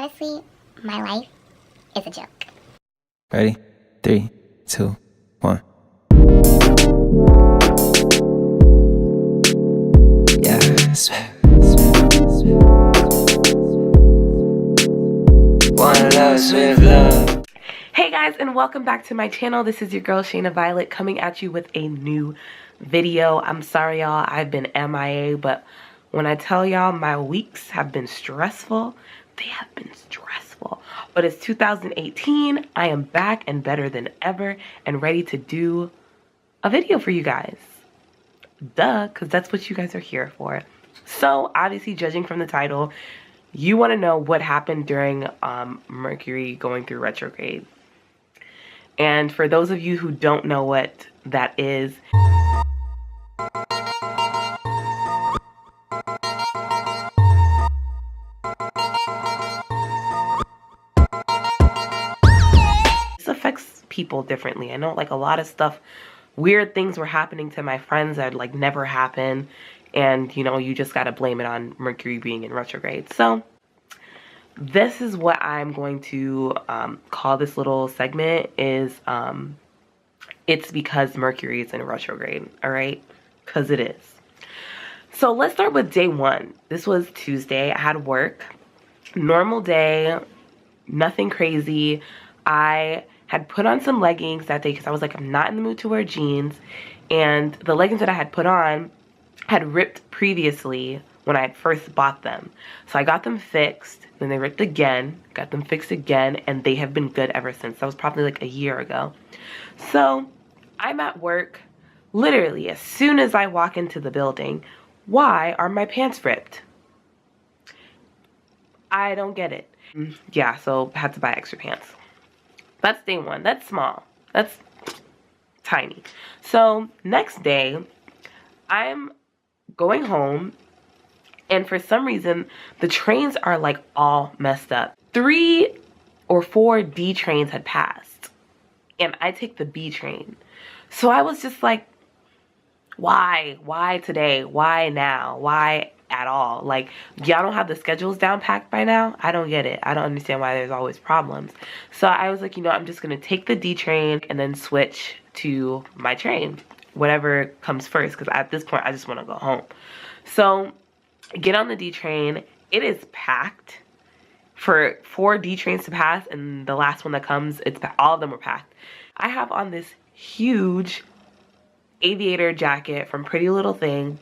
Honestly, my life is a joke. Ready? 3, 2, 1. Yeah, one love, swift love. Hey guys, and welcome back to my channel. This is your girl Shayna Violet coming at you with a new video. I'm sorry y'all, I've been MIA, but when I tell y'all my weeks have been stressful, they have been stressful. But it's 2018, I am back and better than ever and ready to do a video for you guys. Duh, because that's what you guys are here for. So obviously, judging from the title, you want to know what happened during Mercury going through retrograde. And for those of you who don't know what that is, this affects people differently. I know like a lot of stuff, weird things were happening to my friends that like never happened. And you know, you just got to blame it on Mercury being in retrograde. So this is what I'm going to call this little segment is it's because Mercury is in retrograde, all right? Because it is. So let's start with day one. This was Tuesday. I had work. Normal day, nothing crazy. I had put on some leggings that day because I was like, I'm not in the mood to wear jeans. And the leggings that I had put on had ripped previously when I had first bought them. So I got them fixed, then they ripped again, got them fixed again, and they have been good ever since. That was probably like a year ago. So I'm at work, literally as soon as I walk into the building, why are my pants ripped? I don't get it. Yeah, so I had to buy extra pants. That's day one. That's small. That's tiny. So next day, I'm going home, and for some reason, the trains are like all messed up. 3 or 4 D trains had passed, and I take the B train. So I was just like, why? Why today? Why now? Why at all? Like, y'all don't have the schedules down packed by now? I don't get it. I don't understand why there's always problems. So I was like, you know, I'm just going to take the D train and then switch to my train, whatever comes first, because at this point, I just want to go home. So get on the D train. It is packed for 4 D trains to pass, and the last one that comes, all of them were packed. I have on this huge aviator jacket from Pretty Little Thing,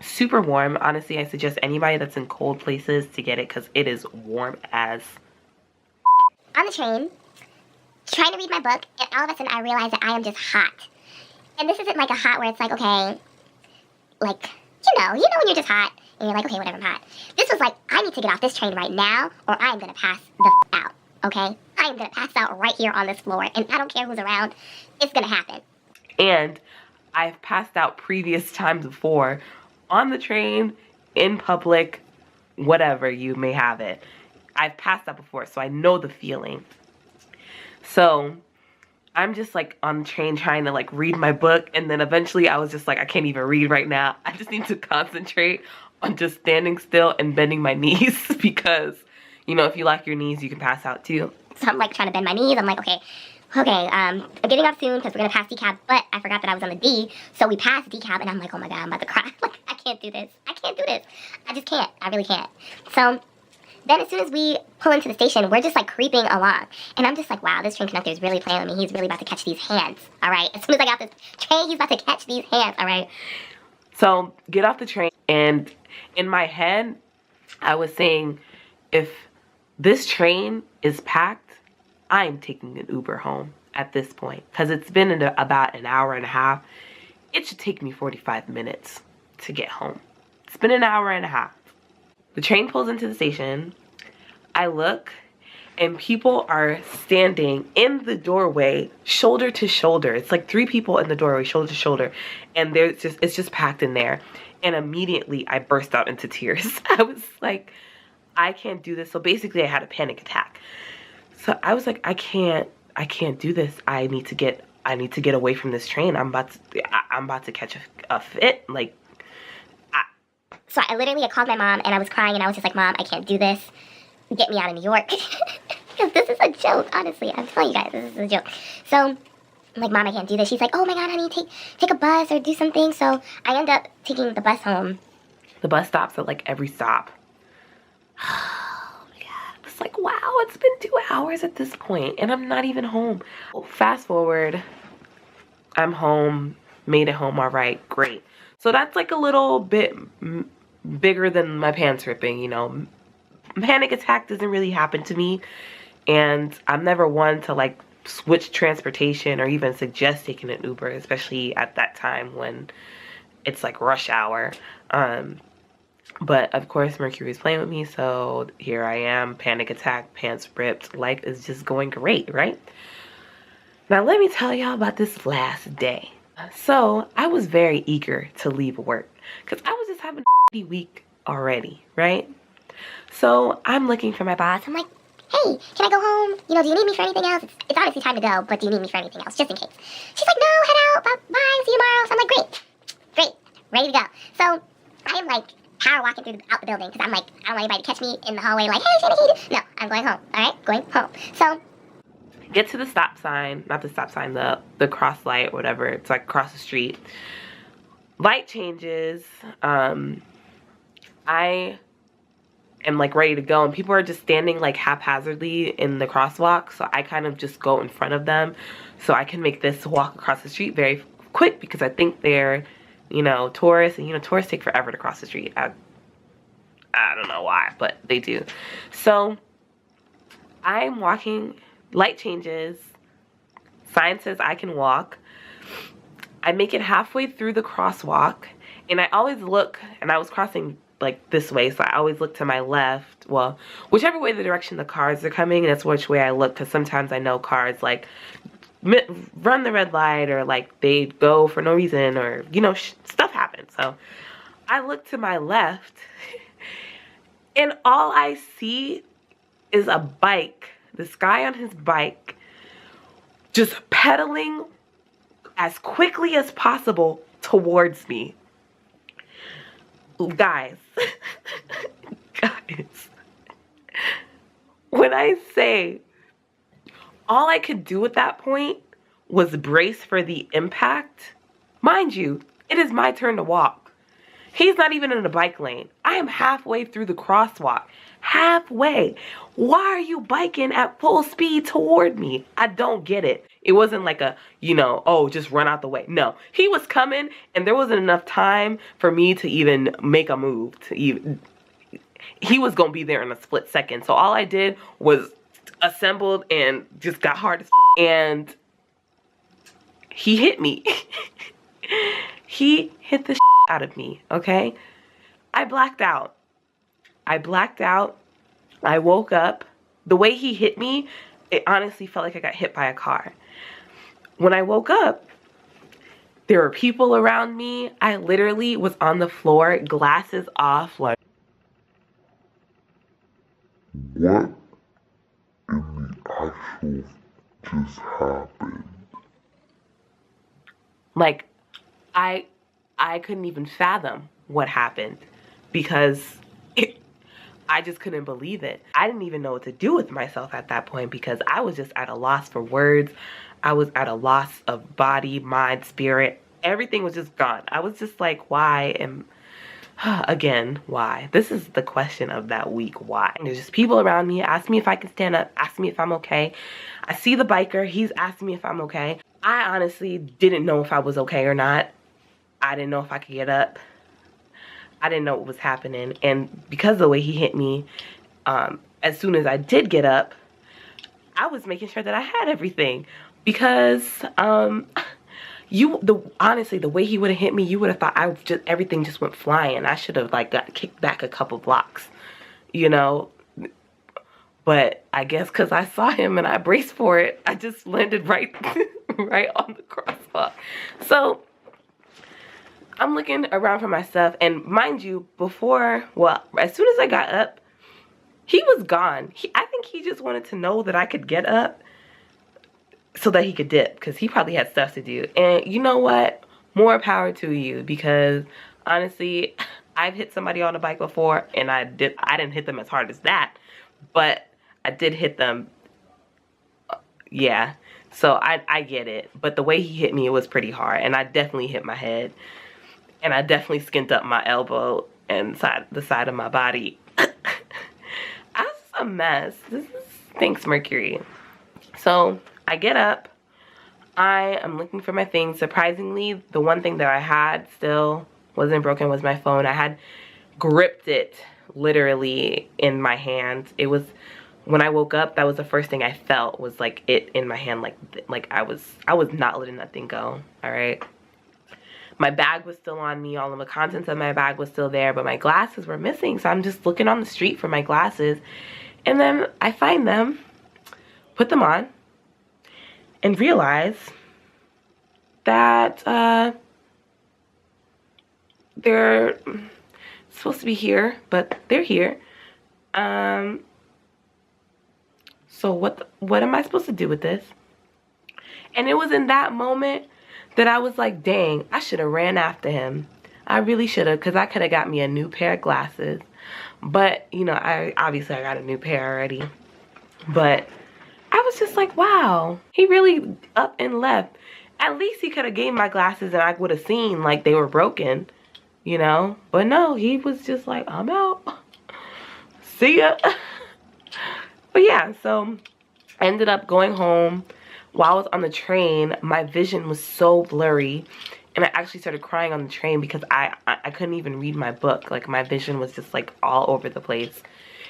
super warm. Honestly, I suggest anybody that's in cold places to get it because it is warm as. On the train, trying to read my book, and all of a sudden I realize that I am just hot. And this isn't like a hot where it's like, okay, like, you know when you're just hot, and you're like, okay, whatever, I'm hot. This was like, I need to get off this train right now, or I am going to pass the out, okay? I am going to pass out right here on this floor, and I don't care who's around. It's going to happen. And I've passed out previous times before, on the train, in public, whatever, you may have it. I've passed out before, so I know the feeling. So I'm just like on the train trying to like read my book, and then eventually I was just like, I can't even read right now. I just need to concentrate on just standing still and bending my knees because, you know, if you lock your knees, you can pass out too. So I'm like trying to bend my knees. I'm like, okay, I'm getting off soon because we're going to pass decab, but I forgot that I was on the D, so we passed decab, and I'm like, oh my God, I'm about to cry. Like, I can't do this. I can't do this. I just can't. I really can't. So then as soon as we pull into the station, we're just like creeping along, and I'm just like, wow, this train conductor is really playing with me. He's really about to catch these hands, all right? As soon as I got this train, he's about to catch these hands, all right? So get off the train, and in my head, I was saying, if this train is packed, I'm taking an Uber home at this point because it's been about an hour and a half. It should take me 45 minutes to get home. It's been an hour and a half. The train pulls into the station. I look, and people are standing in the doorway, shoulder to shoulder. It's like 3 people in the doorway, shoulder to shoulder, and it's just packed in there. And immediately, I burst out into tears. I was like, I can't do this. So basically, I had a panic attack. So I was like, I can't do this. I need to get away from this train. I'm about to catch a fit. Like, So I literally called my mom, and I was crying, and I was just like, Mom, I can't do this. get me out of New York. Because this is a joke, honestly. I'm telling you guys, this is a joke. So, I'm like, Mom, I can't do this. She's like, oh my God, honey, take a bus or do something. So, I end up taking the bus home. The bus stops at like every stop. Oh my God. It's like, wow, it's been 2 hours at this point and I'm not even home. Fast forward, I'm home, made it home all right, great. So that's like a little bit bigger than my pants ripping, you know. Panic attack doesn't really happen to me, and I'm never one to like switch transportation or even suggest taking an Uber, especially at that time when it's like rush hour. But of course Mercury is playing with me, so here I am, panic attack, pants ripped, life is just going great, right? Now let me tell y'all about this last day. So I was very eager to leave work because I was just having a week already, right? So I'm looking for my boss. I'm like, hey, can I go home? You know, do you need me for anything else? It's obviously time to go, but do you need me for anything else, just in case? She's like, no, head out, bye, see you tomorrow. So I'm like, great, ready to go. So I am like power walking out the building because I'm like, I don't want anybody to catch me in the hallway like, hey, Shannon, no, I'm going home, all right, going home. So get to the stop sign, not the stop sign, the cross light or whatever. It's like across the street. Light changes. I am like ready to go and people are just standing like haphazardly in the crosswalk, so I kind of just go in front of them so I can make this walk across the street very quick because I think they're, you know, tourists, and you know, tourists take forever to cross the street. I don't know why, but they do. So I'm walking, light changes, sign says I can walk. I make it halfway through the crosswalk and I always look, and I was crossing like this way, so I always look to my left, well, whichever way the direction the cars are coming, that's which way I look, because sometimes I know cars like run the red light or like they go for no reason, or you know, stuff happens. So I look to my left and all I see is a bike, this guy on his bike just pedaling as quickly as possible towards me. Guys, when I say all I could do at that point was brace for the impact, mind you, it is my turn to walk. He's not even in the bike lane. I am halfway through the crosswalk. Halfway. Why are you biking at full speed toward me? I don't get it. It wasn't like a, you know, oh, just run out the way. No, he was coming and there wasn't enough time for me to even make a move. He was going to be there in a split second. So all I did was assembled and just got hard as and he hit me. He hit the out of me, okay? I blacked out. I woke up. The way he hit me, it honestly felt like I got hit by a car. When I woke up, there were people around me. I literally was on the floor, glasses off, like, what in the actual just happened? like I couldn't even fathom what happened because I just couldn't believe it. I didn't even know what to do with myself at that point because I was just at a loss for words. I was at a loss of body, mind, spirit. Everything was just gone. I was just like, why am... Again, why? This is the question of that week, why? There's just people around me, ask me if I can stand up, ask me if I'm okay. I see the biker, he's asking me if I'm okay. I honestly didn't know if I was okay or not. I didn't know if I could get up. I didn't know what was happening. And because of the way he hit me, as soon as I did get up, I was making sure that I had everything. Because honestly, the way he would have hit me, you would have thought everything just went flying. I should have like got kicked back a couple blocks, you know. But I guess because I saw him and I braced for it, I just landed right on the crosswalk. So I'm looking around for my stuff, and mind you, as soon as I got up, he was gone. I think he just wanted to know that I could get up so that he could dip, because he probably had stuff to do. And you know what? More power to you, because honestly, I've hit somebody on a bike before, and I didn't hit them as hard as that, but I did hit them. Yeah, so I get it. But the way he hit me, it was pretty hard. And I definitely hit my head. And I definitely skinned up my elbow and the side of my body. I was a mess. Thanks, Mercury. So I get up. I am looking for my things. Surprisingly, the one thing that I had still wasn't broken was my phone. I had gripped it literally in my hand. It was, when I woke up, that was the first thing I felt, was like it in my hand, like I was not letting that thing go. All right. My bag was still on me. All of the contents of my bag was still there, but my glasses were missing. So I'm just looking on the street for my glasses, and then I find them, put them on, and realize that they're supposed to be here, but they're here. So what am I supposed to do with this? And it was in that moment that I was like, dang, I should have ran after him. I really should have, because I could have got me a new pair of glasses. But, you know, I got a new pair already. But I was just like, wow, he really up and left. At least he could have gave my glasses and I would have seen like they were broken, you know. But no, he was just like, I'm out. See ya. But yeah, so I ended up going home. While I was on the train, my vision was so blurry, and I actually started crying on the train because I couldn't even read my book. Like, my vision was just like all over the place,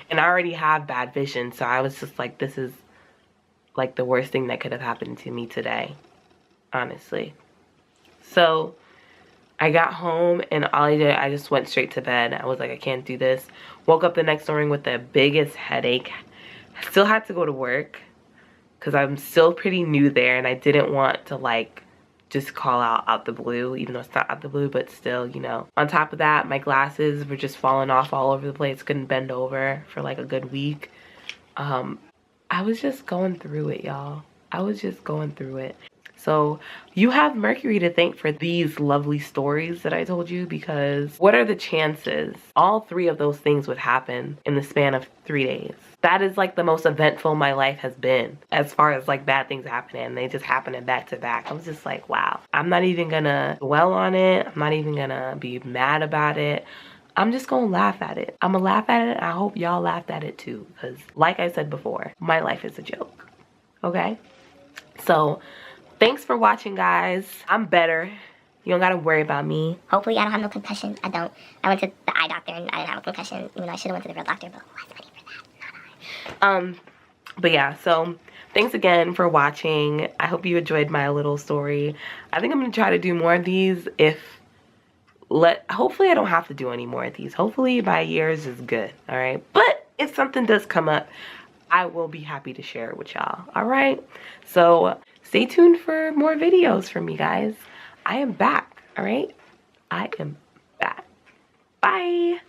and I already have bad vision, so I was just like, this is like the worst thing that could have happened to me today, honestly. So I got home, and all I did, I just went straight to bed. I was like, I can't do this. Woke up the next morning with the biggest headache. I still had to go to work because I'm still pretty new there, and I didn't want to like just call out the blue, even though it's not out the blue, but still, you know. On top of that, my glasses were just falling off all over the place. Couldn't bend over for like a good week. I was just going through it, y'all. I was just going through it. So you have Mercury to thank for these lovely stories that I told you, because what are the chances all three of those things would happen in the span of 3 days? That is like the most eventful my life has been as far as like bad things happening, and they just happening back to back. I was just like, wow. I'm not even gonna dwell on it. I'm not even gonna be mad about it. I'm just gonna laugh at it. I'm gonna laugh at it. I hope y'all laughed at it too, because like I said before, my life is a joke. Okay? So thanks for watching, guys. I'm better. You don't gotta worry about me. Hopefully I don't have no concussion. I don't. I went to the eye doctor and I didn't have a concussion. Even though I should have went to the real doctor, but who has money for that? Not I. But yeah, so thanks again for watching. I hope you enjoyed my little story. I think I'm gonna try to do more of these hopefully I don't have to do any more of these. Hopefully my years is good, all right? But if something does come up, I will be happy to share it with y'all, all right? So stay tuned for more videos from me, guys. I am back, all right? I am back. Bye.